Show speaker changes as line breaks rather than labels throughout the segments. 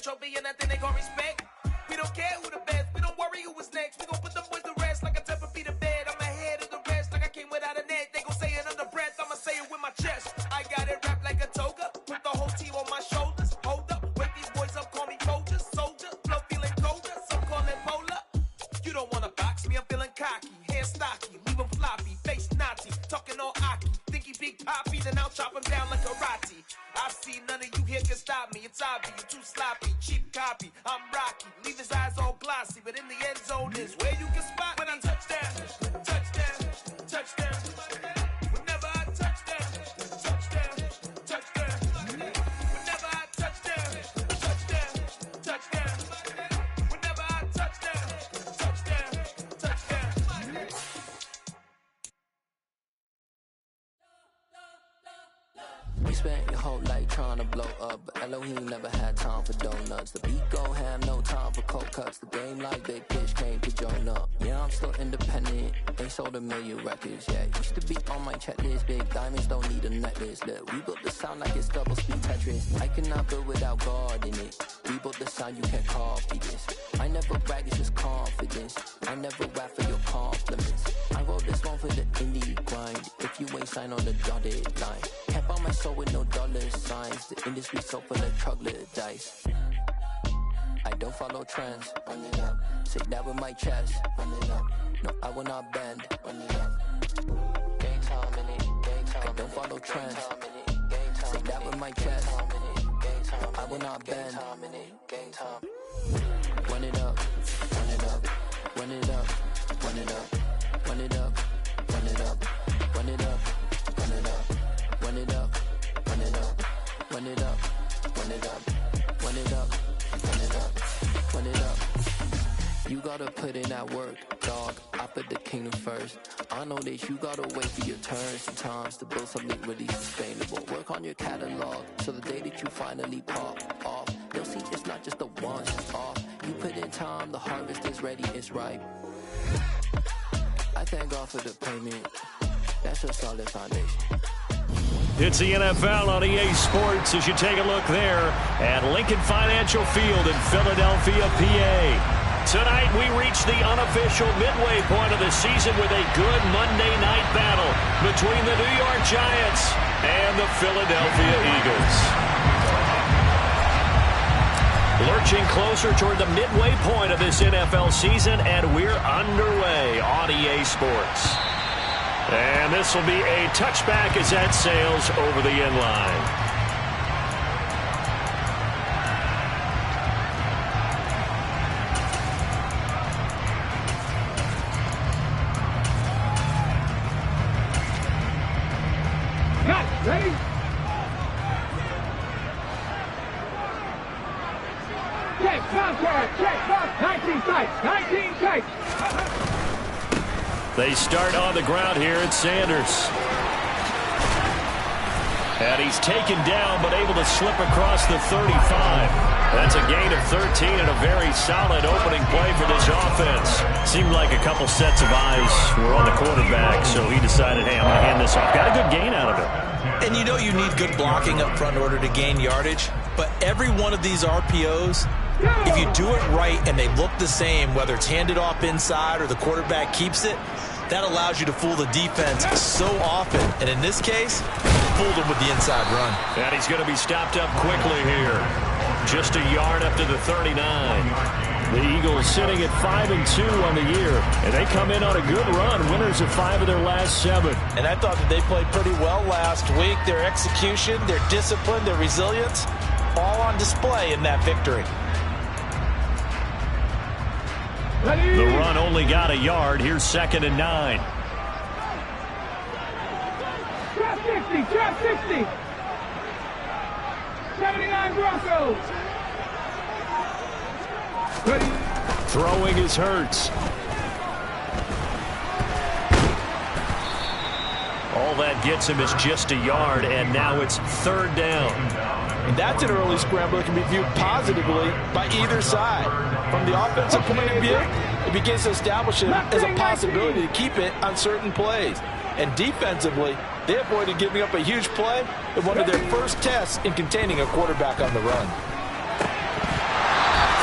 trophy and I think they gon' respect. We don't care who the best, we don't worry who was next. We gon' put them boys to rest like a 10 feet of bed. I'm ahead of the rest like I came without a net. They gon' say it under breath, I'ma say it with my chest. I got it wrapped like a toga, put the whole team on my shoulders. Hold up, wake these boys up, call me Folger, soldier. Flow feeling colder, some call it polar. You don't wanna box me, I'm feeling cocky. Hair stocky, leave him floppy, face Nazi. Talking all Aki, think he big poppy, then I'll chop him down like karate. I see none of you here can stop me. It's obvious, you too sloppy, cheap copy. I'm Rocky, leave his eyes all glossy, but in the end zone is where you can spot when I touchdown, touchdown, touchdown. Whenever I touchdown, touchdown, touchdown. Whenever I touchdown, touchdown, touchdown. Whenever I touchdown, touchdown, touchdown.
We spent your whole life trying to blow up, but Elohim never had time for donuts. The beat go ham, no time for cold cuts. The game like Big Fish came to join up. Yeah, I'm still independent, they sold 1 million records. Yeah, used to be on my checklist. Big diamonds don't need a necklace. Look, we built the sound like it's double speed Tetris. I cannot build without God in it. We built the sound, you can't copy this. I never brag, it's just confidence. I never rap for your compliments. I wrote this one for the indie grind. If you ain't signed on the dotted line, can't buy my soul with no dollar signs. The industry so full of troglodytes. I don't follow trends. Run it up. Say that with my chest. Run it up. No, I will not bend. Run it up. Gang time in it. Gang time. I don't follow trends. Say that with my chest. No, I will not bend. Gang time. Run it up. Run it up. Run it up. Run it up. Run it up. Run it up. Run it up. Run it up. Run it up. Run it up. Run it up. Run it up. Run it up. Run it up. Run it up. You gotta put in that work, dog. I put the kingdom first. I know that you gotta wait for your turn sometimes to build something really sustainable. Work on your catalog so the day that you finally pop off, you'll see it's not just a once-off. You put in time, the harvest is ready, it's ripe. I thank God for the payment. That's a solid foundation.
It's the NFL on EA Sports as you take a look there at Lincoln Financial Field in Philadelphia, PA. Tonight we reach the unofficial midway point of the season with a good Monday night battle between the New York Giants and the Philadelphia Eagles. Lurching closer toward the midway point of this NFL season, and we're underway on EA Sports. And this will be a touchback as that sails over the end line.
Ready? Check, contact, check, 19 sights, 19 sights.
They start on the ground here at Sanders. And he's taken down, but able to slip across the 35. That's a gain of 13 and a very solid opening play for this offense. Seemed like a couple sets of eyes were on the quarterback, so he decided, hey, I'm going to hand this off. Got a good gain out of it.
And you know you need good blocking up front in order to gain yardage, but every one of these RPOs, if you do it right and they look the same, whether it's handed off inside or the quarterback keeps it, that allows you to fool the defense so often. And in this case, fooled him with the inside run.
And he's going to be stopped up quickly here. Just a yard up to the 39. The Eagles sitting at 5-2 on the year, and they come in on a good run, winners of 5 of their last 7.
And I thought that they played pretty well last week. Their execution, their discipline, their resilience, all on display in that victory.
The run only got a yard. Here's 2nd and 9.
Drop 60, drop 60. 79 Broncos. Ready?
Throwing is Hurts. All that gets him is just a yard, and now it's 3rd down.
And that's an early scramble that can be viewed positively by either side. From the offensive point of view, it begins to establish it as a possibility to keep it on certain plays. And defensively, they avoided giving up a huge play in one of their first tests in containing a quarterback on the run.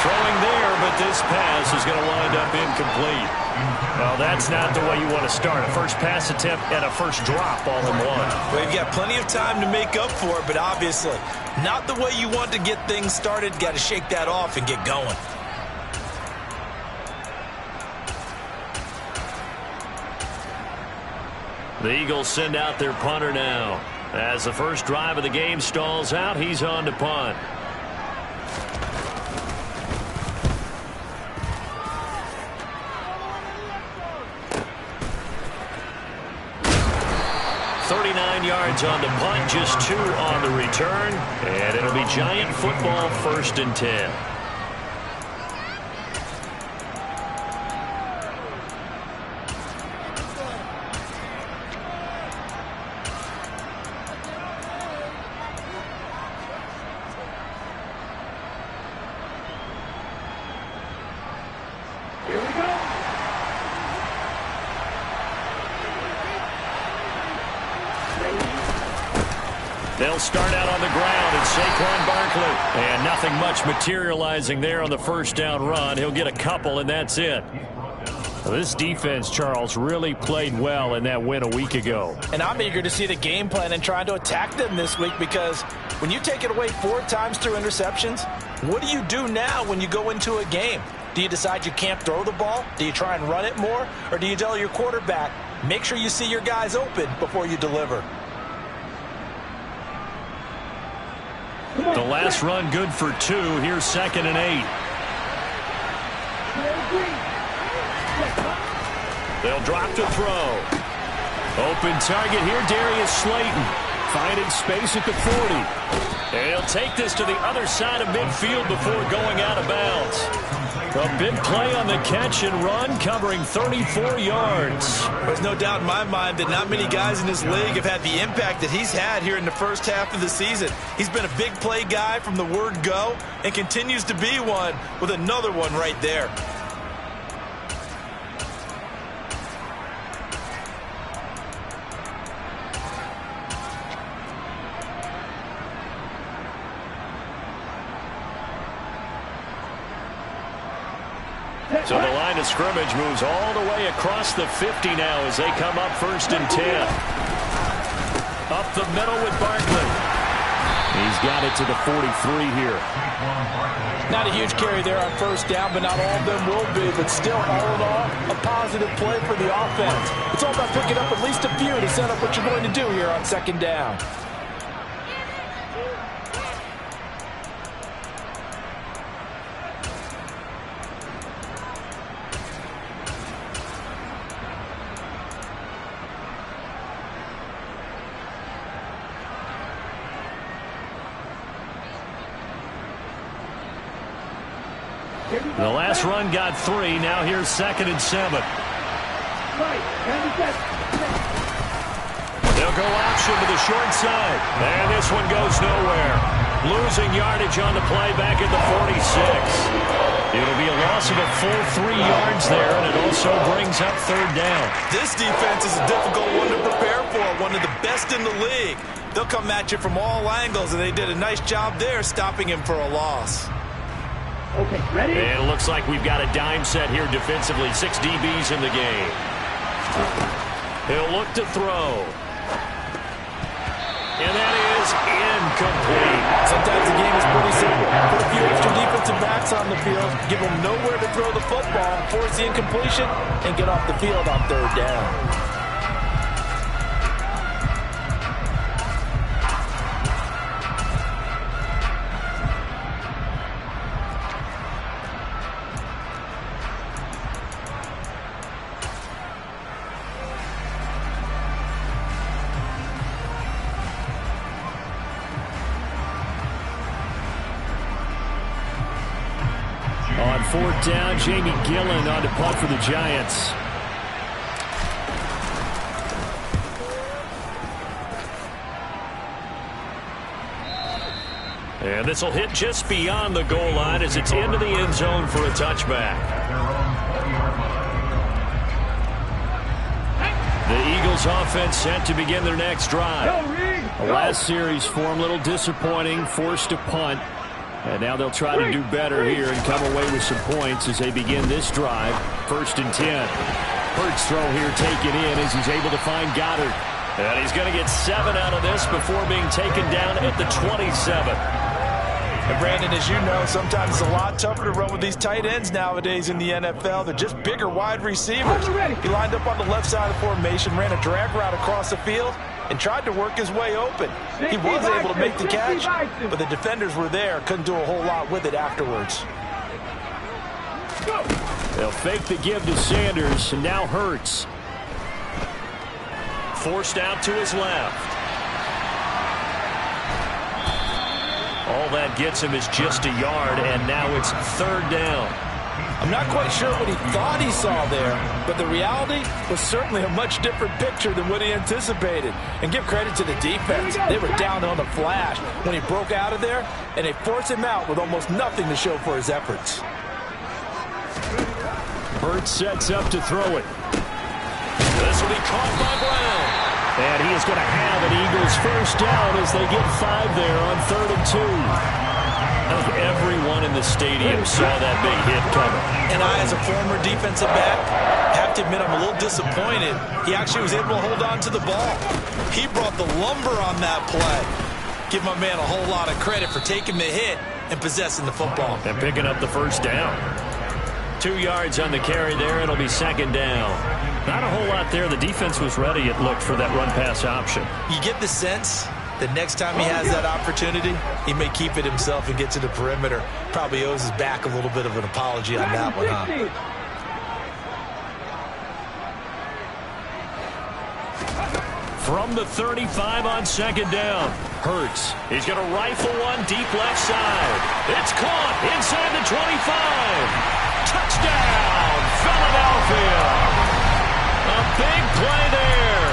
Throwing there, but this pass is going to wind up incomplete. Well, that's not the way you want to start. A first pass attempt and a first drop all in one.
Well, you've got plenty of time to make up for it, but obviously not the way you want to get things started. Got to shake that off and get going.
The Eagles send out their punter now. As the first drive of the game stalls out, he's on to punt. Yards on the punt, just 2 on the return, and it'll be Giant football, 1st and 10. They'll start out on the ground, and Saquon Barkley. And nothing much materializing there on the first down run. He'll get a couple, and that's it. Well, this defense, Charles, really played well in that win a week ago.
And I'm eager to see the game plan and trying to attack them this week, because when you take it away 4 times through interceptions, what do you do now when you go into a game? Do you decide you can't throw the ball? Do you try and run it more? Or do you tell your quarterback, make sure you see your guys open before you deliver?
The last run good for 2. Here's 2nd and 8. They'll drop to throw. Open target here, Darius Slayton. Finding space at the 40. And he'll take this to the other side of midfield before going out of bounds. A big play on the catch and run, covering 34 yards.
There's no doubt in my mind that not many guys in this league have had the impact that he's had here in the first half of the season. He's been a big play guy from the word go and continues to be one with another one right there.
So the line of scrimmage moves all the way across the 50 now as they come up 1st and 10. Up the middle with Barkley. He's got it to the 43 here.
Not a huge carry there on first down, but not all of them will be. But still, all in all, a positive play for the offense. It's all about picking up at least a few to set up what you're going to do here on 2nd down.
The last run got 3. Now here's 2nd and 7. They'll go option to the short side. And this one goes nowhere. Losing yardage on the play back at the 46. It'll be a loss of a full 3 yards there, and it also brings up 3rd down.
This defense is a difficult one to prepare for, one of the best in the league. They'll come at you from all angles, and they did a nice job there stopping him for a loss.
Okay, ready?
And it looks like we've got a dime set here defensively. 6 DBs in the game. He'll look to throw. And that is incomplete.
Sometimes the game is pretty simple. Put a few extra defensive backs on the field, give them nowhere to throw the football, force the incompletion, and get off the field on 3rd down.
On 4th down, Jamie Gillen on to punt for the Giants. And this will hit just beyond the goal line as it's into the end zone for a touchback. The Eagles offense set to begin their next drive. The last series for them, a little disappointing, forced to punt. And now they'll try to do better here and come away with some points as they begin this drive. 1st and 10. Hurts throw here taken in as he's able to find Goddard. And he's going to get 7 out of this before being taken down at the 27.
And Brandon, as you know, sometimes it's a lot tougher to run with these tight ends nowadays in the NFL. They're just bigger wide receivers. He lined up on the left side of the formation, ran a drag route across the field, and tried to work his way open. He was able to make the catch, but the defenders were there, couldn't do a whole lot with it afterwards.
They'll fake the give to Sanders, and now Hurts. Forced out to his left. All that gets him is just a yard, and now it's 3rd down.
I'm not quite sure what he thought he saw there, but the reality was certainly a much different picture than what he anticipated. And give credit to the defense. They were down on the flash when he broke out of there, and they forced him out with almost nothing to show for his efforts.
Hurts sets up to throw it. This will be caught by Brown. And he is going to have an Eagles 1st down as they get 5 there on 3rd and 2. Everyone in the stadium saw that big hit coming.
And I, as a former defensive back, have to admit I'm a little disappointed. He actually was able to hold on to the ball. He brought the lumber on that play. Give my man a whole lot of credit for taking the hit and possessing the football.
And picking up the 1st down. 2 yards on the carry there. It'll be 2nd down. Not a whole lot there. The defense was ready, it looked, for that run-pass option.
You get the sense that next time he has that opportunity, he may keep it himself and get to the perimeter. Probably owes his back a little bit of an apology on that one, huh?
From the 35 on 2nd down. Hurts. He's going to rifle one deep left side. It's caught inside the 25. Touchdown, Philadelphia. A big play there.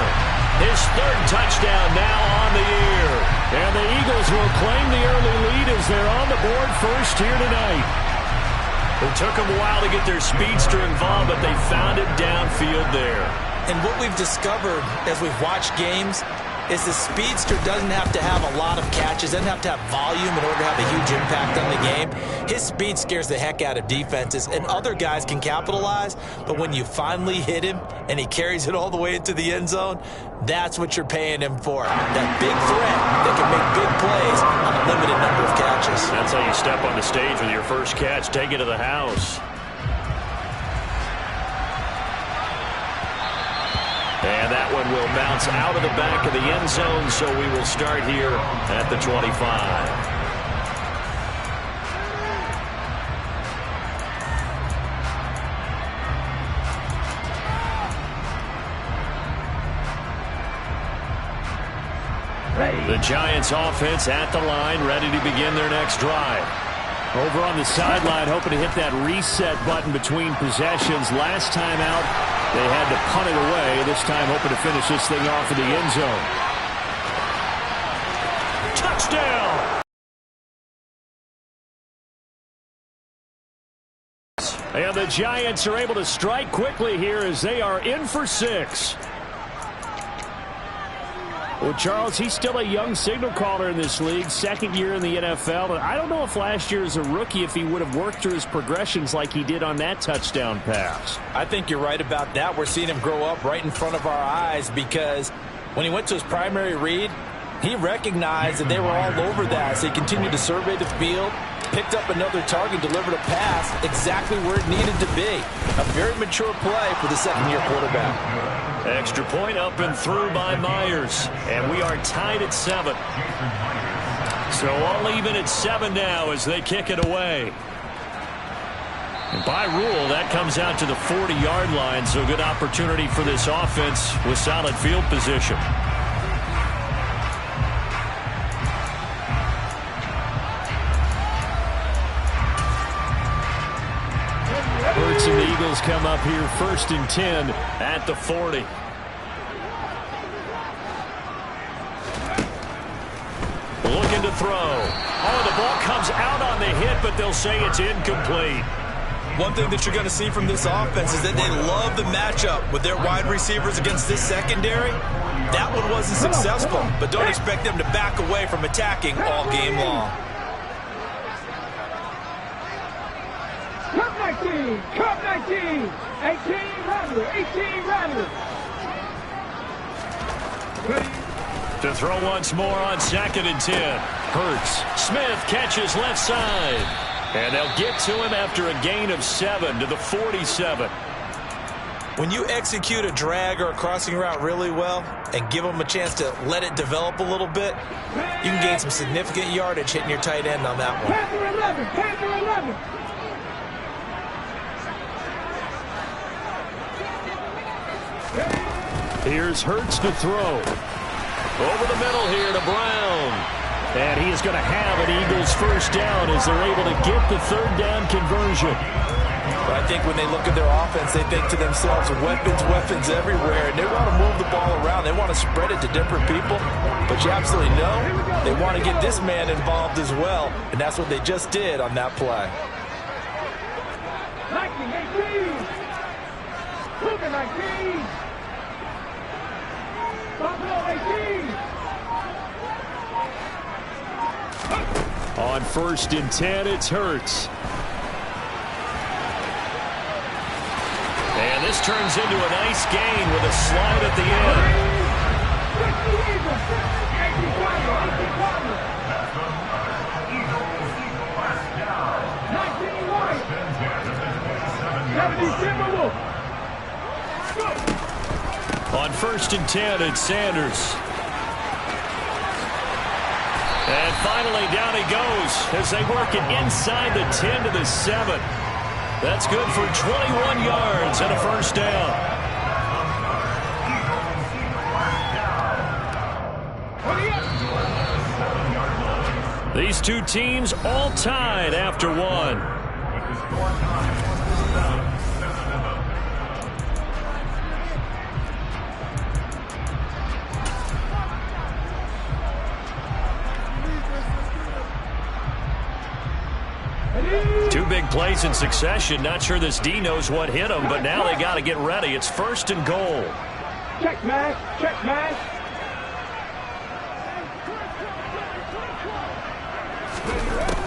His 3rd touchdown now on the year. And the Eagles will claim the early lead as they're on the board first here tonight. It took them a while to get their speedster involved, but they found it downfield there.
And what we've discovered as we've watched games is the speedster doesn't have to have a lot of catches, doesn't have to have volume in order to have a huge impact on the game. His speed scares the heck out of defenses, and other guys can capitalize, but when you finally hit him and he carries it all the way into the end zone, that's what you're paying him for. That big threat that can make big plays on a limited number of catches.
That's how you step on the stage with your first catch, take it to the house. And that one will bounce out of the back of the end zone, so we will start here at the 25. The Giants offense at the line, ready to begin their next drive. Over on the sideline, hoping to hit that reset button between possessions. Last time out, they had to punt it away. This time, hoping to finish this thing off in the end zone. Touchdown! And the Giants are able to strike quickly here as they are in for 6. Well, Charles, he's still a young signal caller in this league, 2nd year in the NFL. But I don't know if last year as a rookie, if he would have worked through his progressions like he did on that touchdown pass.
I think you're right about that. We're seeing him grow up right in front of our eyes because when he went to his primary read, he recognized that they were all over that. So he continued to survey the field, picked up another target, delivered a pass exactly where it needed to be. A very mature play for the 2nd-year quarterback.
Extra point up and through by Myers. And we are tied at 7. So all even at 7 now as they kick it away. And by rule, that comes out to the 40-yard line. So good opportunity for this offense with solid field position. Hurts and the Eagles come up here 1st and 10 at the 40. Looking to throw. Oh, the ball comes out on the hit, but they'll say it's incomplete.
One thing that you're going to see from this offense is that they love the matchup with their wide receivers against this secondary. That one wasn't successful, but don't expect them to back away from attacking all game long.
19. Cup 19. 18 Rattler. 18 Rattler.
To throw once more on 2nd and 10. Hurts. Smith catches left side. And they'll get to him after a gain of 7 to the 47.
When you execute a drag or a crossing route really well and give them a chance to let it develop a little bit, you can gain some significant yardage hitting your tight end on that one.
Panther 11. Panther 11.
Here's Hurts to throw. Over the middle here to Brown. And he is going to have an Eagles first down as they're able to get the 3rd down conversion.
But I think when they look at their offense, they think to themselves, weapons, weapons everywhere. And they want to move the ball around. They want to spread it to different people. But you absolutely know they want to get this man involved as well. And that's what they just did on that play.
19, 18. Luka 19. Buffalo 18.
On 1st and 10, it's Hurts. And this turns into a nice gain with a slide at the end. On 1st and 10, it's Sanders. And finally, down he goes as they work it inside the 10 to the 7. That's good for 21 yards and a first down. These two teams all tied after one. Two big plays in succession. Not sure this D knows what hit him, but now they got to get ready. It's 1st and goal.
Check mash. Check mash.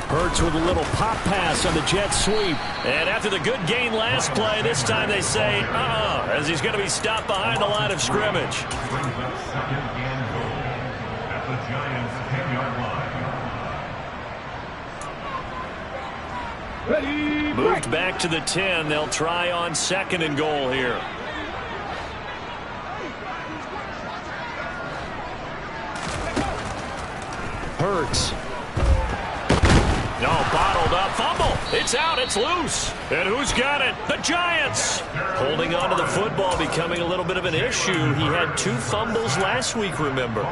Hurts with a little pop pass on the jet sweep. And after the good gain last play, this time they say, as he's going to be stopped behind the line of scrimmage. Moved back to the 10. They'll try on 2nd and goal here. Hurts. No, bottled up. Fumble. It's out. It's loose. And who's got it? The Giants. Holding on to the football becoming a little bit of an issue. He had 2 fumbles last week, remember.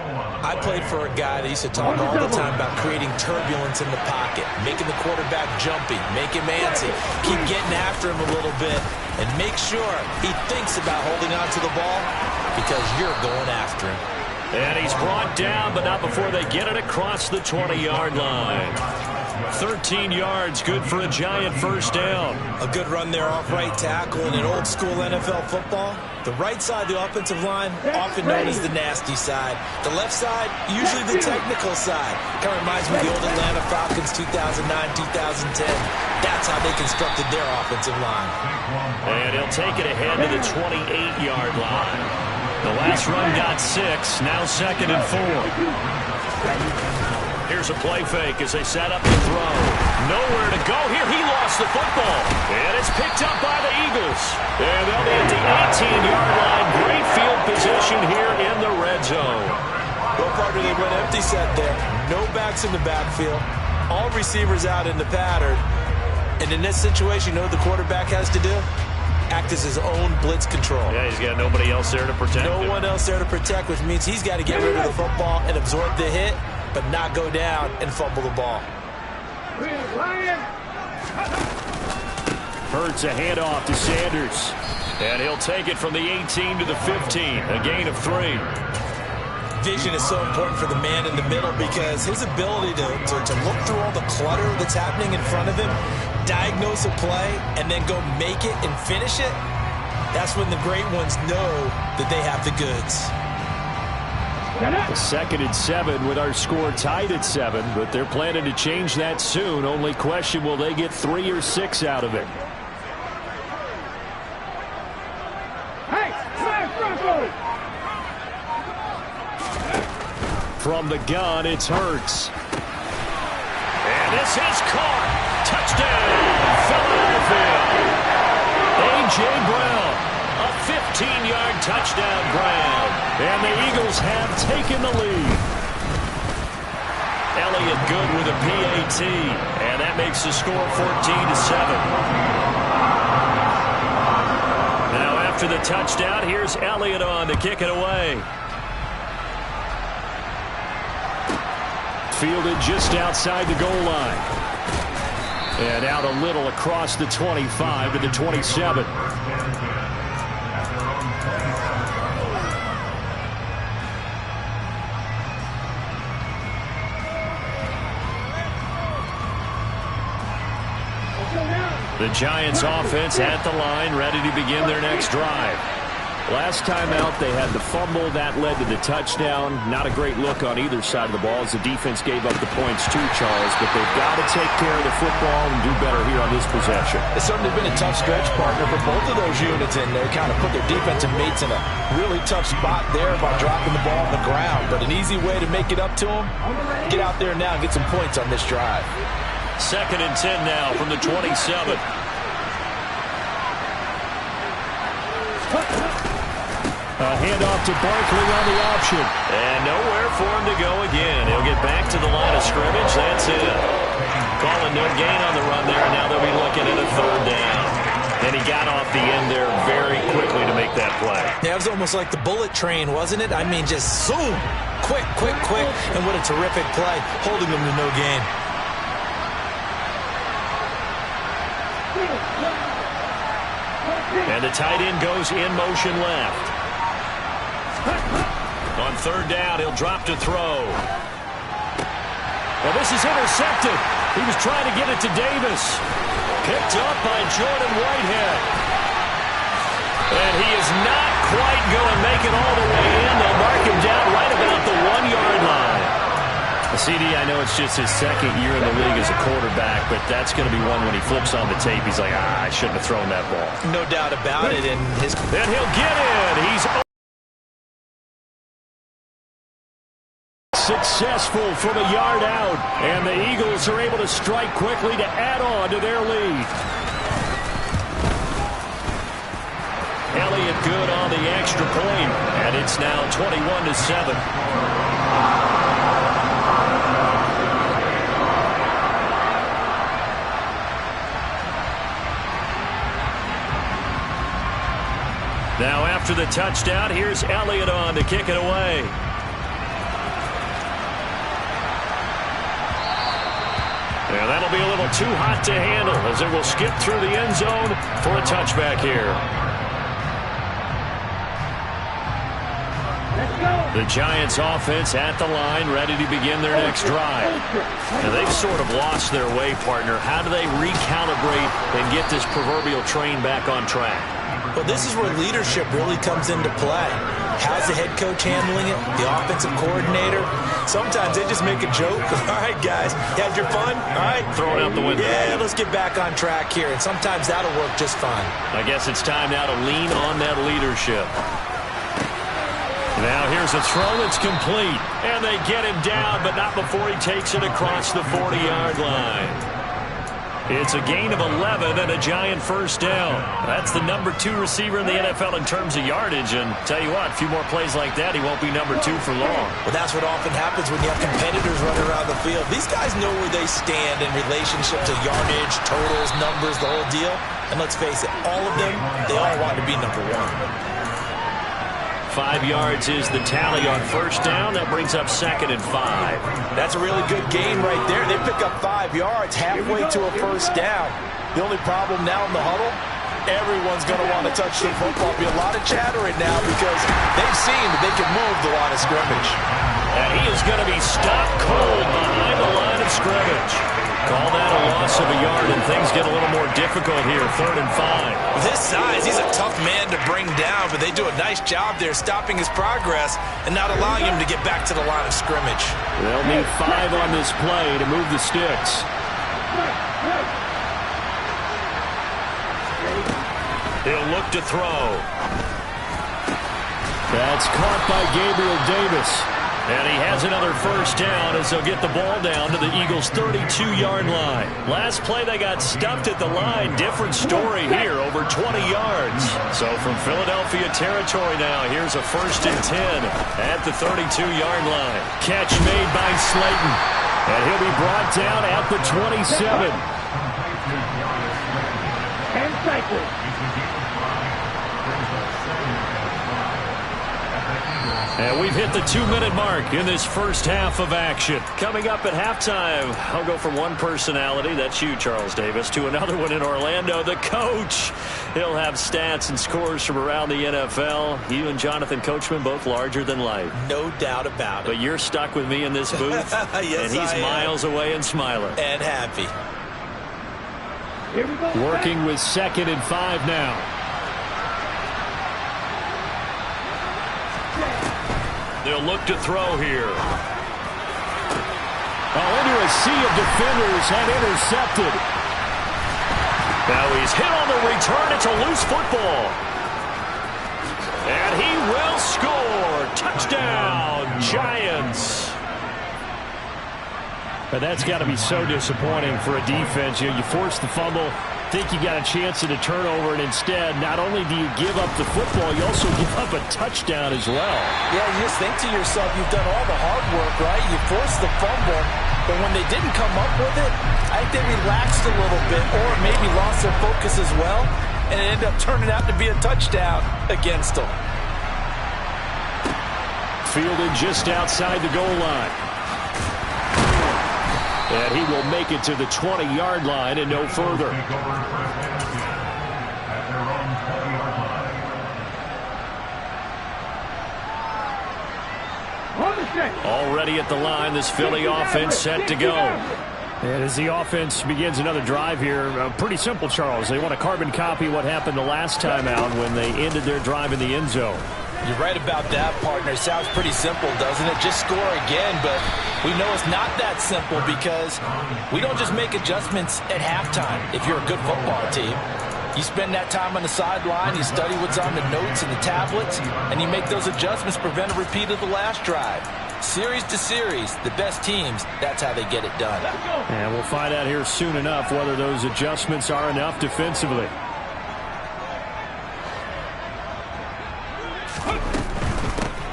I played for a guy that used to talk all the time about creating turbulence in the pocket, making the quarterback jumpy, make him antsy, keep getting after him a little bit, and make sure he thinks about holding on to the ball because you're going after him.
And he's brought down, but not before they get it across the 20-yard line. 13 yards, good for a Giant first down.
A good run there off right tackle in an old-school NFL football. The right side of the offensive line, often known as the nasty side. The left side, usually the technical side. Kind of reminds me of the old Atlanta Falcons 2009-2010. That's how they constructed their offensive line.
And he'll take it ahead to the 28-yard line. The last run got 6, now 2nd and 4. Here's a play fake as they set up the throw. Nowhere to go here. He lost the football. And it's picked up by the Eagles. And they'll be at the 18-yard line. Great field position here in the red zone.
Well, partner, they went empty set there. No backs in the backfield. All receivers out in the pattern. And in this situation, you know what the quarterback has to do? Act as his own blitz control.
Yeah, he's got nobody else there to protect him.
No one else there to protect, which means he's got to get rid of the football and absorb the hit, but not go down and fumble the ball.
Hurts a handoff to Sanders. And he'll take it from the 18 to the 15, a gain of 3.
Vision is so important for the man in the middle because his ability to look through all the clutter that's happening in front of him, diagnose a play, and then go make it and finish it, that's when the great ones know that they have the goods.
The 2nd and 7 with our score tied at 7, but they're planning to change that soon. Only question, will they get 3 or 6 out of it? From the gun, it's Hurts. And this is caught. Touchdown, Philadelphia. A.J. Brown, a 15-yard touchdown grab. And the Eagles have taken the lead. Elliott good with a PAT. And that makes the score 14-7. Now after the touchdown, here's Elliott on to kick it away. Fielded just outside the goal line. And out a little across the 25 to the 27. The Giants offense at the line, ready to begin their next drive. Last time out, they had the fumble. That led to the touchdown. Not a great look on either side of the ball as the defense gave up the points too, Charles. But they've got to take care of the football and do better here on this possession.
It's certainly been a tough stretch, partner, for both of those units in there. Kind of put their defensive mates in a really tough spot there by dropping the ball on the ground. But an easy way to make it up to them, get out there now and get some points on this drive.
2nd and 10 now from the 27. A handoff to Barkley on the option. And nowhere for him to go again. He'll get back to the line of scrimmage. That's it. Calling no gain on the run there, and now they'll be looking at a 3rd down. And he got off the end there very quickly to make that play.
Yeah, it was almost like the bullet train, wasn't it? I mean, just zoom. Quick. And what a terrific play, holding them to no gain.
And the tight end goes in motion left. On 3rd down, he'll drop to throw. Well, this is intercepted. He was trying to get it to Davis. Picked up by Jordan Whitehead. And he is not quite going to make it all the way in. They'll mark him down right about the 1-yard line. CD, I know it's just his 2nd year in the league as a quarterback, but that's going to be one when he flips on the tape. He's like, I shouldn't have thrown that ball.
No doubt about it. And
he'll get in. He's successful from a yard out. And the Eagles are able to strike quickly to add on to their lead. Elliott good on the extra point, and it's now 21-7. Now after the touchdown, here's Elliott on to kick it away. And that'll be a little too hot to handle as it will skip through the end zone for a touchback here. The Giants offense at the line, ready to begin their next drive. Now they've sort of lost their way, partner. How do they recalibrate and get this proverbial train back on track?
Well, this is where leadership really comes into play. How's the head coach handling it? The offensive coordinator? Sometimes they just make a joke. All right, guys, you had your fun? All right.
Throw it out the window.
Yeah, let's get back on track here. And sometimes that'll work just fine.
I guess it's time now to lean on that leadership. Now here's a throw. It's complete. And they get him down, but not before he takes it across the 40-yard line. It's a gain of 11 and a Giant 1st down. That's the number 2 receiver in the NFL in terms of yardage. And tell you what, a few more plays like that, he won't be number 2 for long.
Well, that's what often happens when you have competitors running around the field. These guys know where they stand in relationship to yardage, totals, numbers, the whole deal. And let's face it, all of them, they all want to be number 1.
5 yards is the tally on 1st down. That brings up 2nd and 5.
That's a really good gain right there. They pick up 5 yards halfway to a 1st down. The only problem now in the huddle, everyone's going to want to touch the football. Be a lot of chattering now because they've seen that they can move the line of scrimmage.
And he is going to be stopped cold behind the line of scrimmage. Call that a loss of a yard, and things get a little more difficult here, 3rd and 5.
With his size, he's a tough man to bring down, but they do a nice job there stopping his progress and not allowing him to get back to the line of scrimmage.
They'll need 5 on this play to move the sticks. He'll look to throw. That's caught by Gabriel Davis. And he has another first down as they'll get the ball down to the Eagles' 32-yard line. Last play, they got stuffed at the line. Different story here, over 20 yards. So from Philadelphia territory now, here's a 1st and 10 at the 32-yard line. Catch made by Slayton. And he'll be brought down at the 27.
And cycle.
And we've hit the 2-minute mark in this first half of action. Coming up at halftime, I'll go from one personality, that's you, Charles Davis, to another one in Orlando, the coach. He'll have stats and scores from around the NFL. You and Jonathan Coachman both larger than life.
No doubt about it.
But you're stuck with me in this booth.
Yes,
and he's miles away and smiling.
And happy.
Here we go.
Working with 2nd and 5 now. They'll look to throw here. Into a sea of defenders and intercepted. Now he's hit on the return. It's a loose football. And he will score. Touchdown, Giants. But that's got to be so disappointing for a defense. You force the fumble, think you got a chance at a turnover, and instead, not only do you give up the football, you also give up a touchdown as well.
Yeah, you just think to yourself, you've done all the hard work, right? You forced the fumble, but when they didn't come up with it, I think they relaxed a little bit, or maybe lost their focus as well, and it ended up turning out to be a touchdown against them.
Fielded just outside the goal line. And he will make it to the 20-yard line and no further. Already at the line, this Philly offense set to go. And as the offense begins another drive here, pretty simple, Charles. They want to carbon copy what happened the last time out when they ended their drive in the end zone.
You're right about that, partner. Sounds pretty simple, doesn't it? Just score again, but we know it's not that simple because we don't just make adjustments at halftime if you're a good football team. You spend that time on the sideline, you study what's on the notes and the tablets, and you make those adjustments to prevent a repeat of the last drive. Series to series, the best teams, that's how they get it done.
And we'll find out here soon enough whether those adjustments are enough defensively.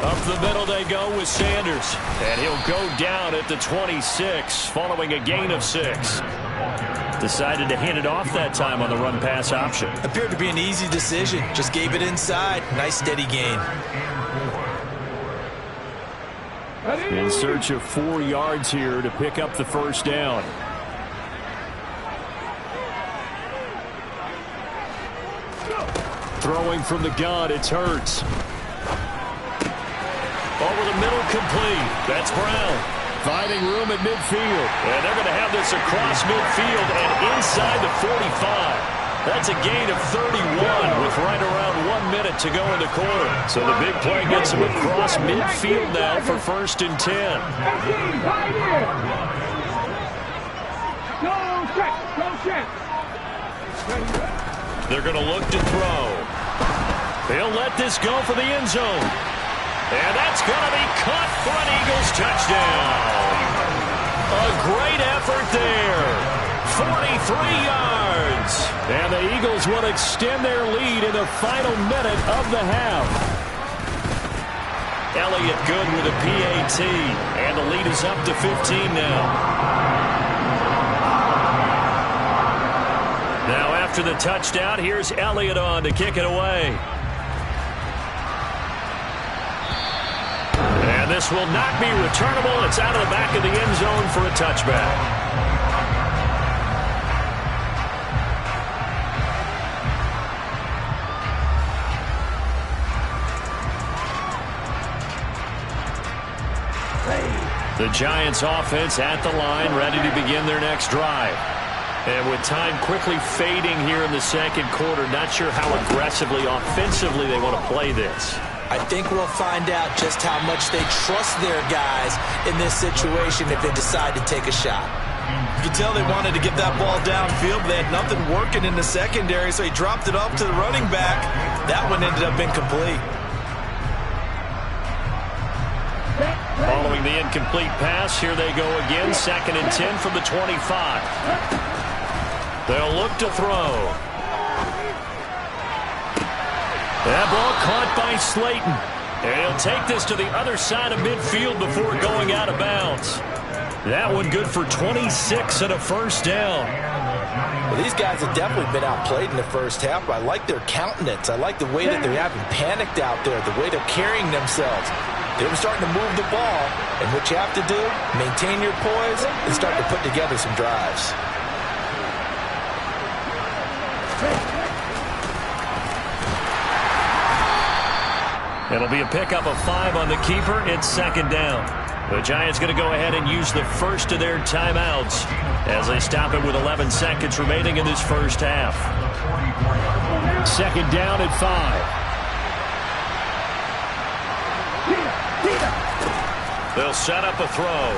Up the middle they go with Sanders. And he'll go down at the 26 following a gain of 6. Decided to hand it off that time on the run-pass option.
Appeared to be an easy decision. Just gave it inside. Nice steady gain.
In search of 4 yards here to pick up the first down. Throwing from the gun, it's Hurts. Over the middle, complete. That's Brown. Finding room at midfield. And they're going to have this across midfield and inside the 45. That's a gain of 31 with right around 1 minute to go in the quarter. So the big play gets him across midfield now for 1st and 10. They're going to look to throw. He'll let this go for the end zone. And that's going to be caught for an Eagles touchdown. A great effort there. 43 yards. And the Eagles will extend their lead in the final minute of the half. Elliott good with a PAT. And the lead is up to 15 now. Now after the touchdown, here's Elliott on to kick it away. And this will not be returnable. It's out of the back of the end zone for a touchback. The Giants offense at the line, ready to begin their next drive. And with time quickly fading here in the second quarter, not sure how aggressively, offensively they want to play this.
I think we'll find out just how much they trust their guys in this situation if they decide to take a shot. You can tell they wanted to get that ball downfield, but they had nothing working in the secondary, so he dropped it off to the running back. That one ended up incomplete.
Following the incomplete pass, here they go again. 2nd and 10 from the 25. They'll look to throw. That ball caught by Slayton. And he'll take this to the other side of midfield before going out of bounds. That one good for 26 and a first down.
Well, these guys have definitely been outplayed in the first half, but I like their countenance. I like the way that they're having panicked out there, the way they're carrying themselves. They're starting to move the ball, and what you have to do, maintain your poise and start to put together some drives.
It'll be a pickup of 5 on the keeper. It's 2nd down. The Giants going to go ahead and use the first of their timeouts as they stop it with 11 seconds remaining in this first half. 2nd down at 5. They'll set up a throw.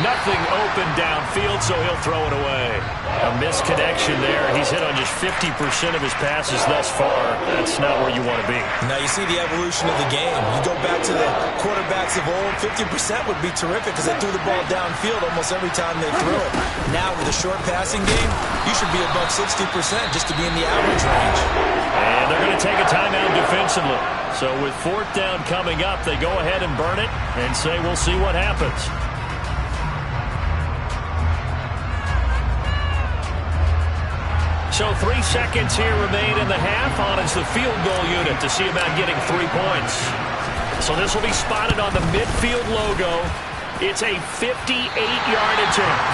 Nothing open downfield, so he'll throw it away. A misconnection there. He's hit on just 50% of his passes thus far. That's not where you want to be.
Now you see the evolution of the game. You go back to the quarterbacks of old, 50% would be terrific because they threw the ball downfield almost every time they threw it. Now with a short passing game, you should be above 60% just to be in the average range.
And they're going to take a timeout defensively. So with 4th down coming up, they go ahead and burn it and say we'll see what happens. So 3 seconds here remain in the half. On is the field goal unit to see about getting 3 points. So this will be spotted on the midfield logo. It's a 58-yard attempt.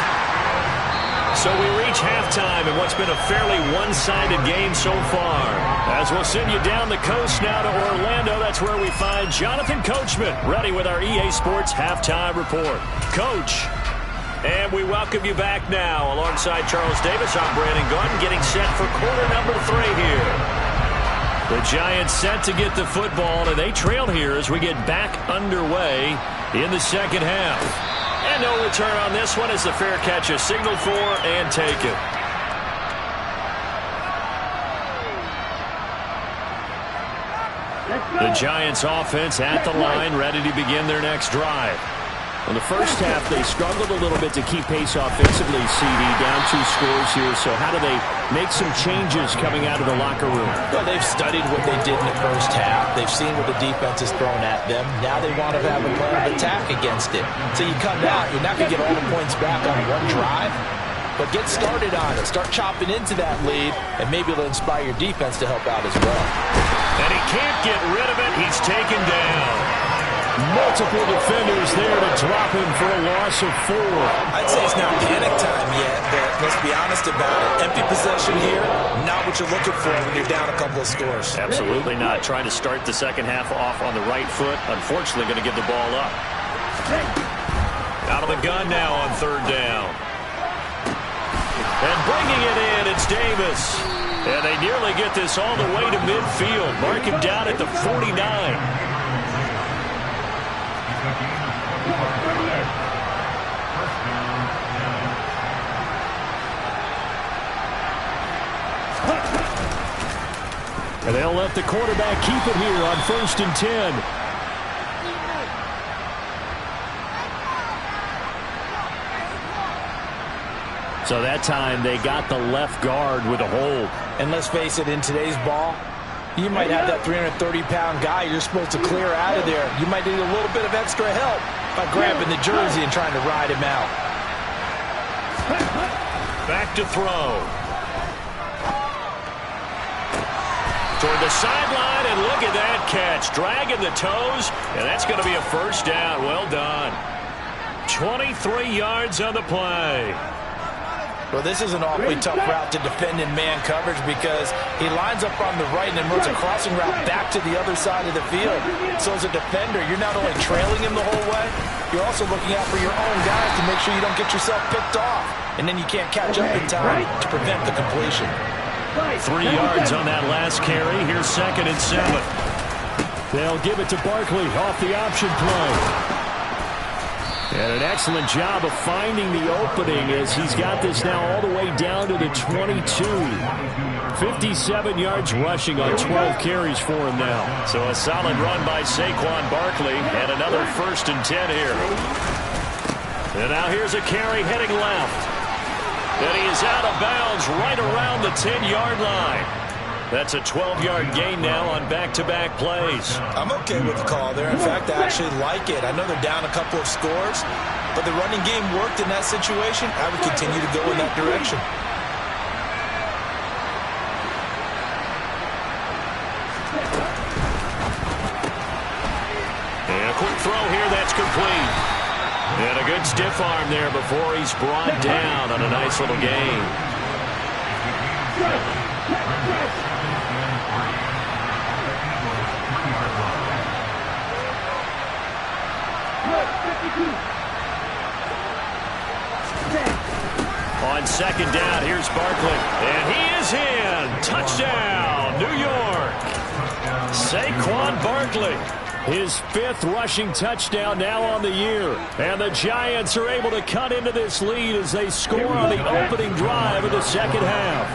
So we reach halftime in what's been a fairly one-sided game so far. As we'll send you down the coast now to Orlando, that's where we find Jonathan Coachman ready with our EA Sports Halftime Report. Coach. And we welcome you back now. Alongside Charles Davis, I'm Brandon Gordon, getting set for quarter number 3 here. The Giants set to get the football, and they trail here as we get back underway in the second half. And no return on this one as the fair catch is signaled for and taken. The Giants offense at the line, ready to begin their next drive. In the first half, they struggled a little bit to keep pace offensively, CD, down 2 scores here. So how do they make some changes coming out of the locker room?
Well, they've studied what they did in the first half. They've seen what the defense has thrown at them. Now they want to have a plan of attack against it. So you come out, you're not going to get all the points back on one drive, but get started on it. Start chopping into that lead, and maybe it'll inspire your defense to help out as well.
And he can't get rid of it. He's taken down. Multiple defenders there to drop him for a loss of 4.
I'd say it's not panic time yet, but let's be honest about it. Empty possession here, not what you're looking for when you're down a couple of scores.
Absolutely not. Trying to start the second half off on the right foot. Unfortunately, going to give the ball up. Out of the gun now on 3rd down. And bringing it in, it's Davis. And they nearly get this all the way to midfield. Mark him down at the 49. And they'll let the quarterback keep it here on 1st and 10. So that time they got the left guard with a hold.
And let's face it, in today's ball, you might have that 330-pound guy you're supposed to clear out of there. You might need a little bit of extra help by grabbing the jersey and trying to ride him out.
Back to throw. Toward the sideline, and look at that catch. Dragging the toes, and that's going to be a first down. Well done. 23 yards on the play.
Well, this is an awfully tough route to defend in man coverage because he lines up on the right and then runs a crossing route back to the other side of the field. So as a defender, you're not only trailing him the whole way, you're also looking out for your own guys to make sure you don't get yourself picked off. And then you can't catch up in time to prevent the completion.
3 yards on that last carry. Here's 2nd and 7. They'll give it to Barkley off the option play. And an excellent job of finding the opening as he's got this now all the way down to the 22. 57 yards rushing on 12 carries for him now. So a solid run by Saquon Barkley and another 1st and 10 here. And now here's a carry heading left. And he is out of bounds right around the 10-yard line. That's a 12-yard gain now on back-to-back plays.
I'm okay with the call there. In fact, I actually like it. I know they're down a couple of scores, but the running game worked in that situation. I would continue to go in that direction.
And a quick throw here that's complete. And a good stiff arm there before he's brought down on a nice little gain. On 2nd down, here's Barkley. And he is in. Touchdown, New York. Saquon Barkley. His 5th rushing touchdown now on the year. And the Giants are able to cut into this lead as they score on the opening drive of the second half.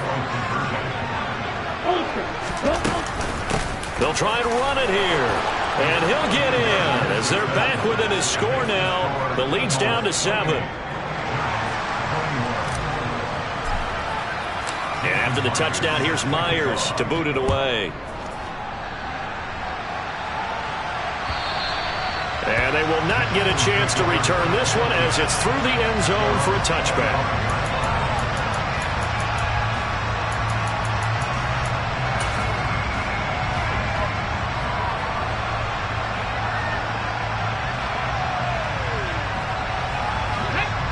They'll try and run it here. And he'll get in as they're back within his score now. The lead's down to 7. And after the touchdown, here's Myers to boot it away. And they will not get a chance to return this one as it's through the end zone for a touchback.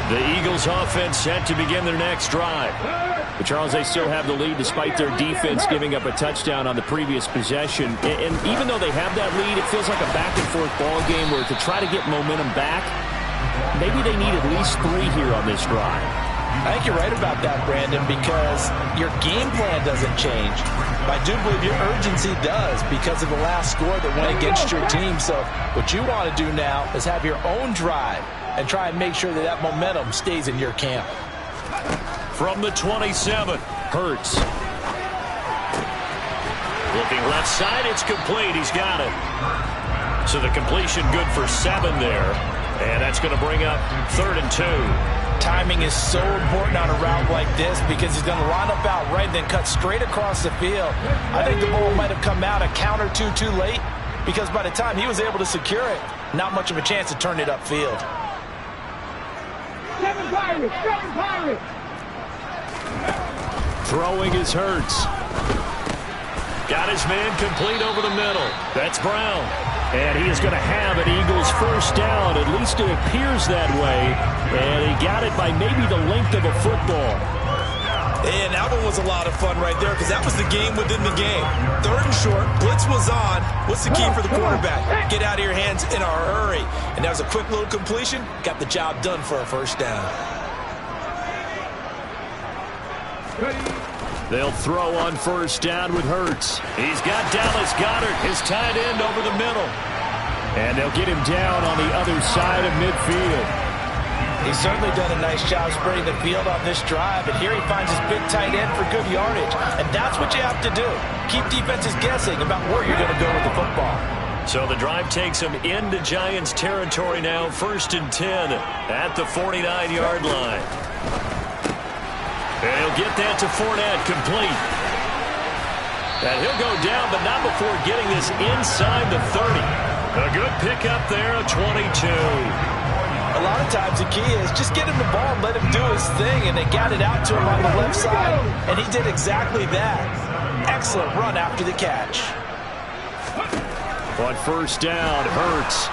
The Eagles offense set to begin their next drive. But Charles, they still have the lead despite their defense giving up a touchdown on the previous possession. And even though they have that lead, it feels like a back-and-forth ball game where to try to get momentum back, maybe they need at least 3 here on this drive.
I think you're right about that, Brandon, because your game plan doesn't change. But I do believe your urgency does because of the last score that went against your team. So what you want to do now is have your own drive and try and make sure that that momentum stays in your camp.
From the 27, Hurts. Looking left side, it's complete. He's got it. So the completion good for 7 there. And that's going to bring up 3rd and 2.
Timing is so important on a route like this because he's going to line up out right and then cut straight across the field. I think the ball might have come out a count or two too late because by the time he was able to secure it, not much of a chance to turn it upfield.
7 Pirates!
Throwing is Hurts. Got his man complete over the middle. That's Brown. And he is going to have an Eagles 1st down. At least it appears that way. And he got it by maybe the length of a football.
And that one was a lot of fun right there because that was the game within the game. 3rd and short, blitz was on. What's the key for the quarterback? Get out of your hands in a hurry. And that was a quick little completion. Got the job done for a 1st down.
They'll throw on 1st down with Hurts. He's got Dallas Goedert, his tight end, over the middle. And they'll get him down on the other side of midfield.
He's certainly done a nice job spreading the field on this drive. And here he finds his big tight end for good yardage. And that's what you have to do. Keep defenses guessing about where you're going to go with the football.
So the drive takes him into Giants territory now. 1st and 10 at the 49-yard line. And he'll get that to Fournette, complete. And he'll go down, but not before getting this inside the 30. A good pickup there, a 22.
A lot of times the key is just get him the ball and let him do his thing, and they got it out to him on the left side, and he did exactly that. Excellent run after the catch.
On 1st down, Hurts.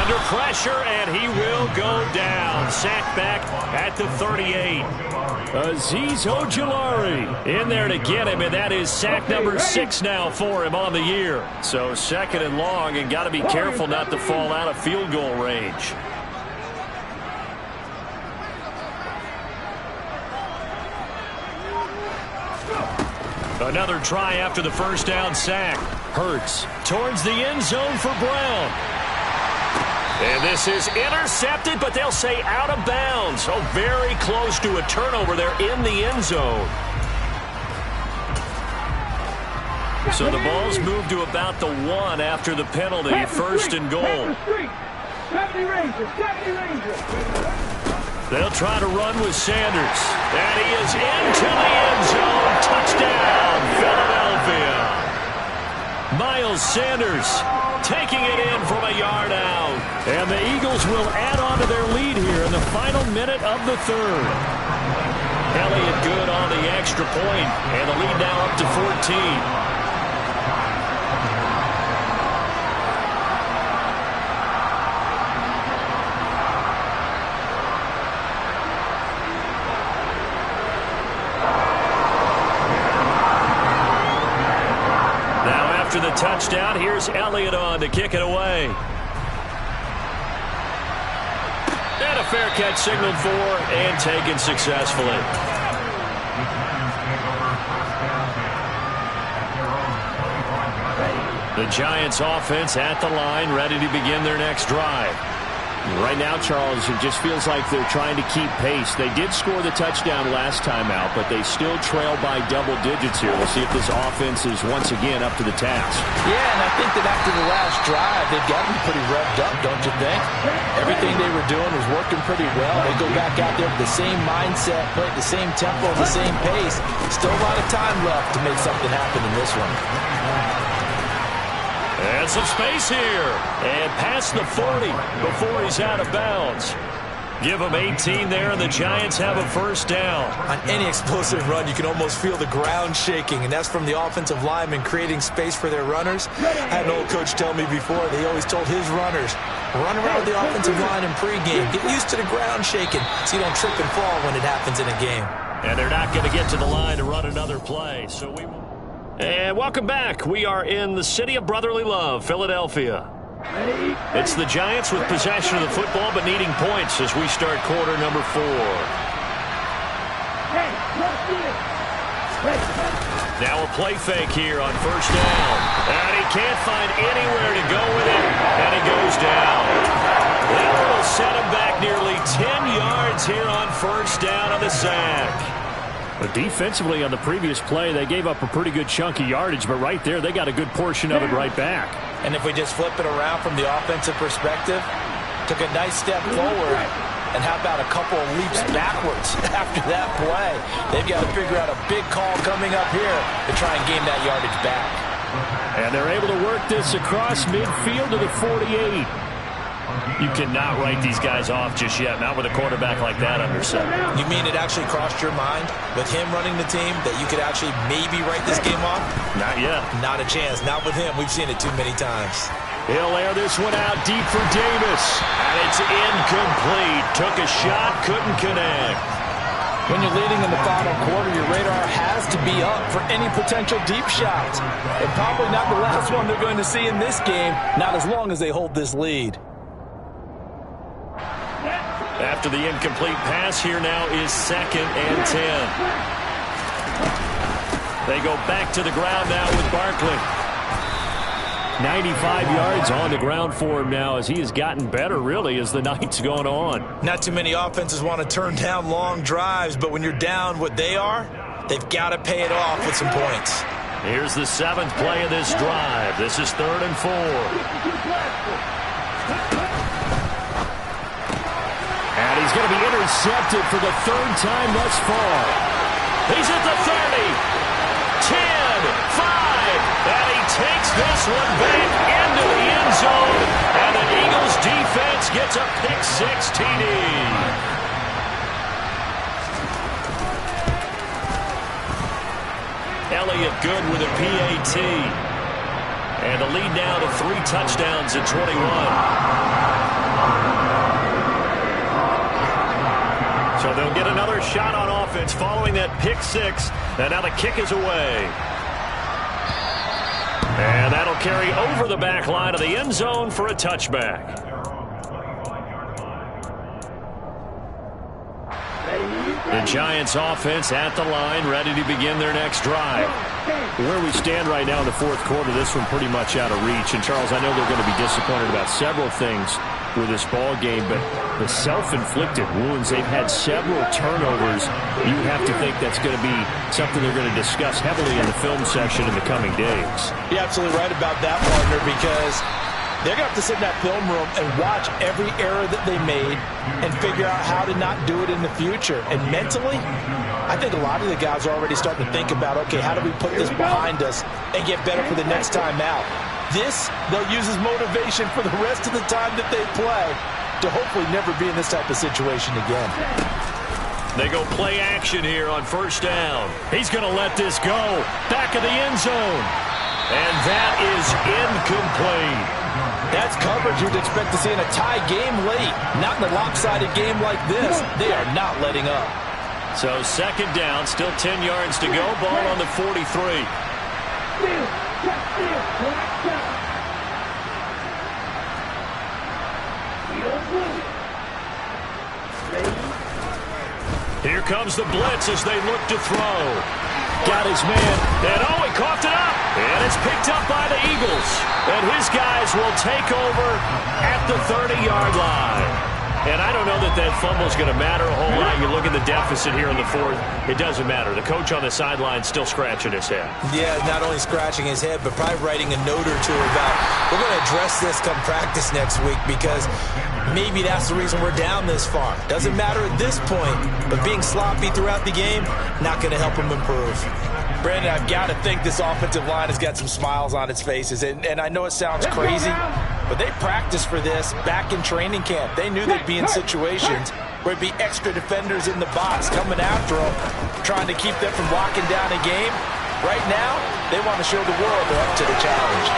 Under pressure, and he will go down. Sacked back at the 38. Azeez Ojulari in there to get him, and that is sack number 6 now for him on the year. So 2nd and long, and got to be careful not to fall out of field goal range. Another try after the 1st down sack. Hurts towards the end zone for Brown. And this is intercepted, but they'll say out of bounds. So very close to a turnover there in the end zone. So the ball's moved to about the 1 after the penalty. First and goal. They'll try to run with Sanders. And he is into the end zone. Touchdown, Philadelphia. Miles Sanders taking it in from a yard out. And the Eagles will add on to their lead here in the final minute of the third. Elliott good on the extra point, and the lead now up to 14. After the touchdown, here's Elliott on to kick it away. And a fair catch signaled for and taken successfully. The Giants offense at the line, ready to begin their next drive.
Right now, Charles, it just feels like they're trying to keep pace. They did score the touchdown last time out, but they still trail by double digits here. We'll see if this offense is once again up to the task.
Yeah, and I think that after the last drive, they've got to be pretty revved up, don't you think? Everything they were doing was working pretty well. They go back out there with the same mindset, play at the same tempo, the same pace. Still a lot of time left to make something happen in this one.
And some space here. And past the 40 before he's out of bounds. Give him 18 there, and the Giants have a first down.
On any explosive run, you can almost feel the ground shaking, and that's from the offensive linemen creating space for their runners. I had an old coach tell me before, they always told his runners, run around the offensive line in pregame. Get used to the ground shaking so you don't trip and fall when it happens in a game.
And they're not going to get to the line to run another play, so we will. And welcome back. We are in the city of brotherly love, Philadelphia. It's the Giants with possession of the football but needing points as we start quarter number 4. Now a play fake here on first down. And he can't find anywhere to go with it, and he goes down. That will set him back nearly 10 yards here on first down on the sack.
But defensively on the previous play, they gave up a pretty good chunk of yardage, but right there, they got a good portion of it right back.
And if we just flip it around from the offensive perspective, took a nice step forward, and how about a couple of leaps backwards after that play? They've got to figure out a big call coming up here to try and gain that yardage back.
And they're able to work this across midfield to the 48.
You cannot write these guys off just yet, not with a quarterback like that under center.
You mean it actually crossed your mind with him running the team that you could actually maybe write this game off?
Not yet.
Not a chance. Not with him. We've seen it too many times.
He'll air this one out deep for Davis. And it's incomplete. Took a shot, couldn't connect.
When you're leading in the final quarter, your radar has to be up for any potential deep shots. And probably not the last one they're going to see in this game, not as long as they hold this lead.
After the incomplete pass, here now is 2nd and 10. They go back to the ground now with Barkley.
95 yards on the ground for him now as he has gotten better, really, as the night's going on.
Not too many offenses want to turn down long drives, but when you're down what they are, they've got to pay it off with some points.
Here's the 7th play of this drive. This is 3rd and 4.
And he's going to be intercepted for the 3rd time thus far.
He's at the 30, 10, 5, and he takes this one back into the end zone, and the Eagles defense gets a pick-6 TD. Elliott good with a PAT. And the lead now to 3 touchdowns at 21. So they'll get another shot on offense following that pick-6. And now the kick is away. And that'll carry over the back line of the end zone for a touchback. The Giants offense at the line, ready to begin their next drive.
Where we stand right now in the 4th quarter, this one pretty much out of reach. And, Charles, I know they're going to be disappointed about several things. with this ball game, but the self-inflicted wounds, they've had several turnovers. You have to think that's going to be something they're going to discuss heavily in the film session in the coming days.
You're absolutely right about that, partner, because they're going to have to sit in that film room and watch every error that they made and figure out how to not do it in the future. And mentally, I think a lot of the guys are already starting to think about, okay, how do we put this behind us and get better for the next time out? This, they'll use as motivation for the rest of the time that they play to hopefully never be in this type of situation again.
They go play action here on first down. He's going to let this go. Back of the end zone. And that is incomplete.
That's coverage you'd expect to see in a tie game late. Not in a lopsided game like this. They are not letting up.
So second down, still 10 yards to go. Ball on the 43. Here comes the blitz as they look to throw. Got his man, and oh, he coughed it up. And it's picked up by the Eagles. And his guys will take over at the 30-yard line. And I don't know that that fumble is going to matter a whole lot. You look at the deficit here in the fourth, it doesn't matter. The coach on the sideline still scratching his head.
Yeah, not only scratching his head, but probably writing a note or two about, we're going to address this come practice next week because maybe that's the reason we're down this far. Doesn't matter at this point, but being sloppy throughout the game, not going to help him improve. Brandon, I've got to think this offensive line has got some smiles on its faces. And I know it sounds crazy, but they practiced for this back in training camp. They knew they'd be in situations where it'd be extra defenders in the box coming after them, trying to keep them from locking down a game. Right now, they want to show the world they're up to the challenge.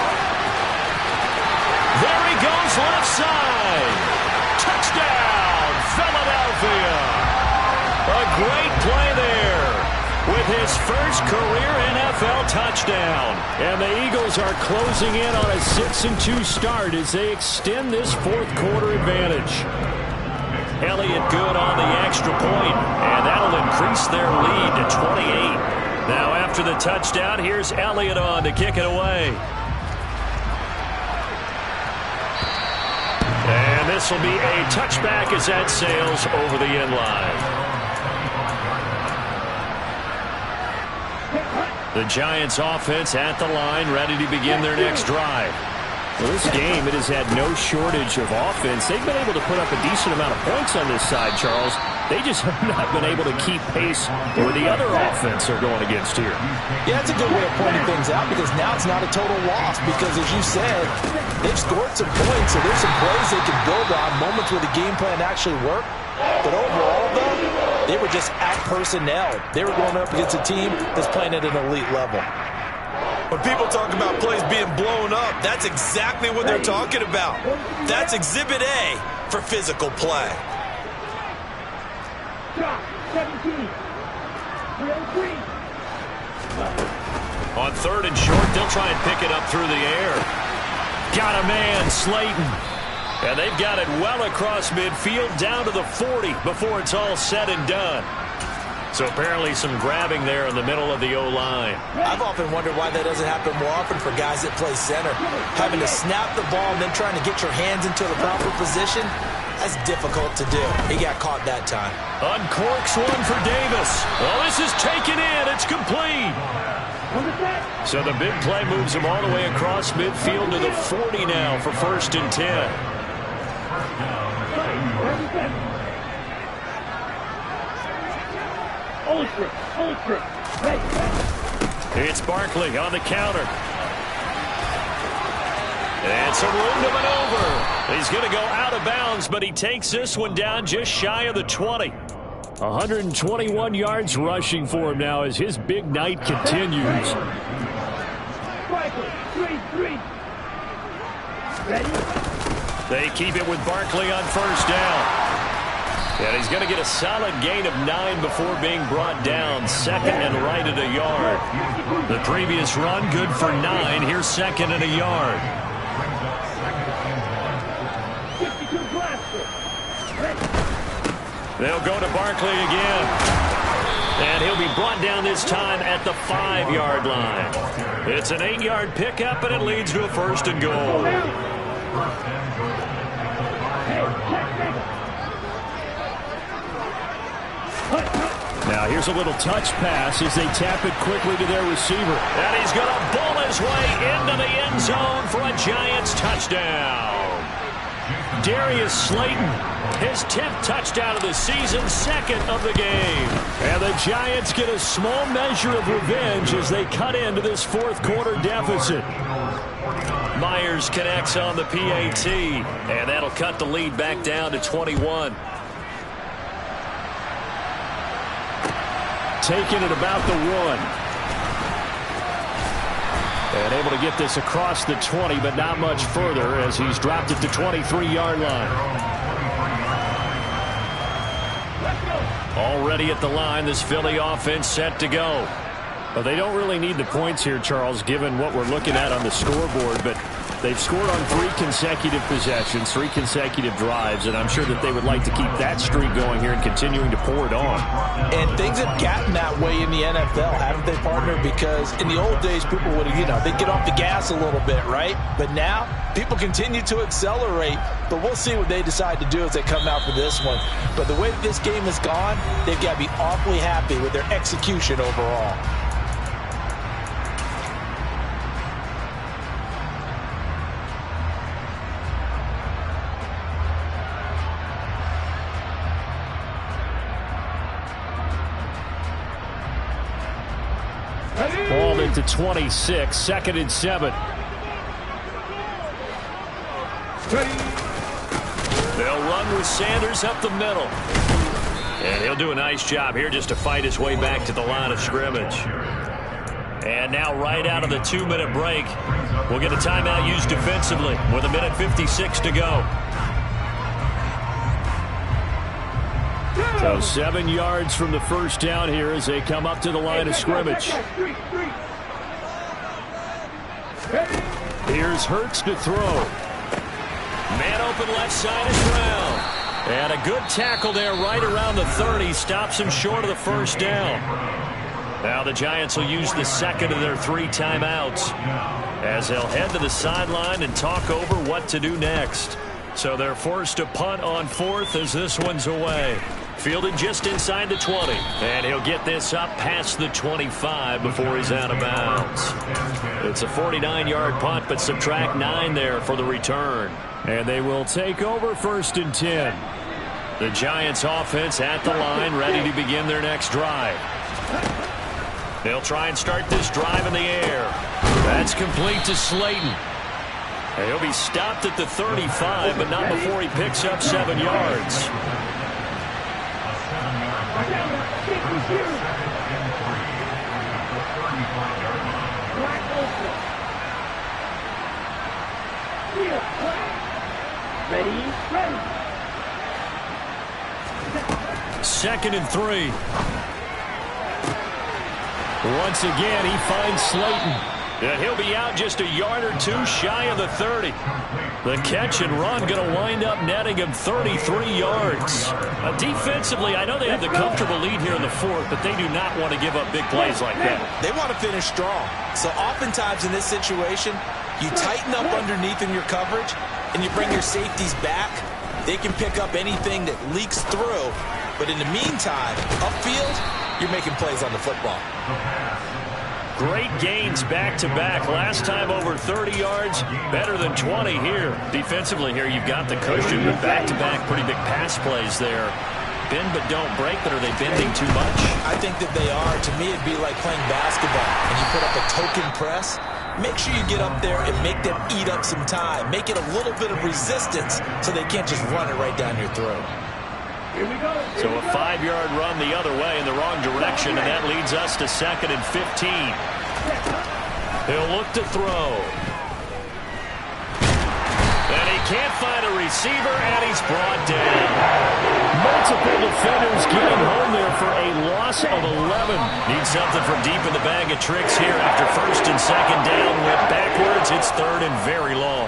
There he goes, left side. Touchdown, Philadelphia. A great play there with his first career NFL touchdown. And the Eagles are closing in on a 6-2 start as they extend this fourth quarter advantage. Elliott good on the extra point, and that'll increase their lead to 28. Now after the touchdown, here's Elliott on to kick it away. And this will be a touchback as that sails over the end line. The Giants offense at the line, ready to begin their next drive. Well, this game, it has had no shortage of offense. They've been able to put up a decent amount of points on this side, Charles. They just have not been able to keep pace with the other offense they're going against here.
Yeah, that's a good way of pointing things out because now it's not a total loss because, as you said, they've scored some points, so there's some plays they can build on, moments where the game plan actually worked. But overall, though, they were just at personnel. They were going up against a team that's playing at an elite level.
When people talk about plays being blown up, that's exactly what they're talking about. That's Exhibit A for physical play.
17.
On third and short, they'll try and pick it up through the air. Got a man, Slayton. And they've got it well across midfield down to the 40 before it's all said and done. So apparently some grabbing there in the middle of the O-line.
I've often wondered why that doesn't happen more often for guys that play center. Having to snap the ball and then trying to get your hands into the proper position, that's difficult to do. He got caught that time.
Uncorks one for Davis. Well, this is taken in. It's complete. So the big play moves him all the way across midfield to the 40 now for first and 10. It's Barkley on the counter. And some room to maneuver. He's going to go out of bounds, but he takes this one down just shy of the 20. 121 yards rushing for him now as his big night continues. They keep it with Barkley on first down. And he's going to get a solid gain of 9 before being brought down. Second and right at a yard. The previous run good for 9. Here's second and a yard. They'll go to Barkley again. And he'll be brought down this time at the 5-yard line. It's an 8-yard pickup, and it leads to a first and goal.
Now here's a little touch pass as they tap it quickly to their receiver.
And he's going to bull his way into the end zone for a Giants touchdown. Darius Slayton, his 10th touchdown of the season, 2nd of the game. And the Giants get a small measure of revenge as they cut into this 4th quarter deficit. Myers connects on the PAT, and that'll cut the lead back down to 21.
Taking it about the 1. And able to get this across the 20, but not much further as he's dropped it to 23-yard line. Already at the line, this Philly offense set to go. Well, they don't really need the points here, Charles, given what we're looking at on the scoreboard, but they've scored on 3 consecutive possessions, 3 consecutive drives, and I'm sure that they would like to keep that streak going here and continuing to pour it on.
And things have gotten that way in the NFL, haven't they, partner? Because in the old days, people would, they'd get off the gas a little bit, right? But now, people continue to accelerate, but we'll see what they decide to do as they come out for this one. But the way this game has gone, they've got to be awfully happy with their execution overall.
Ball into 26, 2nd and 7.
They'll run with Sanders up the middle. And he'll do a nice job here just to fight his way back to the line of scrimmage. And now right out of the 2-minute break, we'll get a timeout used defensively with 1:56 to go.
So 7 yards from the first down here as they come up to the line of scrimmage. Here's Hurts to throw.
Man open left side is Brown. And a good tackle there right around the 30. Stops him short of the first down. Now the Giants will use the 2nd of their 3 timeouts as they'll head to the sideline and talk over what to do next. So they're forced to punt on 4th as this one's away. Fielded just inside the 20. And he'll get this up past the 25 before he's out of bounds. It's a 49-yard punt, but subtract 9 there for the return.
And they will take over 1st and 10.
The Giants offense at the line, ready to begin their next drive. They'll try and start this drive in the air. That's complete to Slayton. And he'll be stopped at the 35, but not before he picks up 7 yards.
Ready?
2nd and 3.
Once again, he finds Slayton.
And he'll be out just a yard or 2 shy of the 30. The catch and run going to wind up netting him 33 yards. Defensively, I know they have the comfortable lead here in the 4th, but they do not want to give up big plays like that.
They want to finish strong. So oftentimes in this situation, you tighten up underneath in your coverage, and you bring your safeties back. They can pick up anything that leaks through. But in the meantime, upfield, you're making plays on the football.
Great gains back-to-back. Last time over 30 yards, better than 20 here. Defensively here, you've got the cushion, but back-to-back pretty big pass plays there. Bend but don't break, but are they bending too much?
I think that they are. To me, it'd be like playing basketball, and you put up a token press. Make sure you get up there and make them eat up some time. Make it a little bit of resistance so they can't just run it right down your throat.
So a 5-yard run the other way in the wrong direction, and that leads us to 2nd and 15. He'll look to throw. And he can't find a receiver, and he's brought down.
Multiple defenders getting home there for a loss of 11.
Need something from deep in the bag of tricks here after 1st and 2nd down. Went backwards. It's 3rd and very long.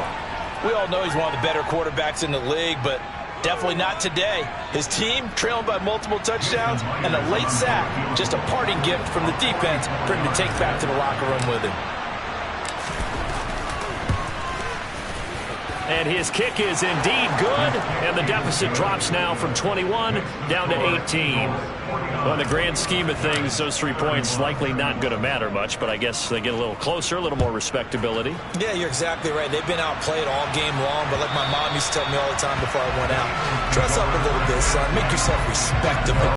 We all know he's one of the better quarterbacks in the league, but definitely not today. His team trailing by multiple touchdowns and a late sack. Just a parting gift from the defense for him to take back to the locker room with him.
And his kick is indeed good. And the deficit drops now from 21 down to 18.
Well, in the grand scheme of things, those 3 points likely not going to matter much, but I guess they get a little closer, a little more respectability.
Yeah, you're exactly right. They've been outplayed all game long, but like my mom used to tell me all the time before I went out, dress up a little bit, son. Make yourself respectable.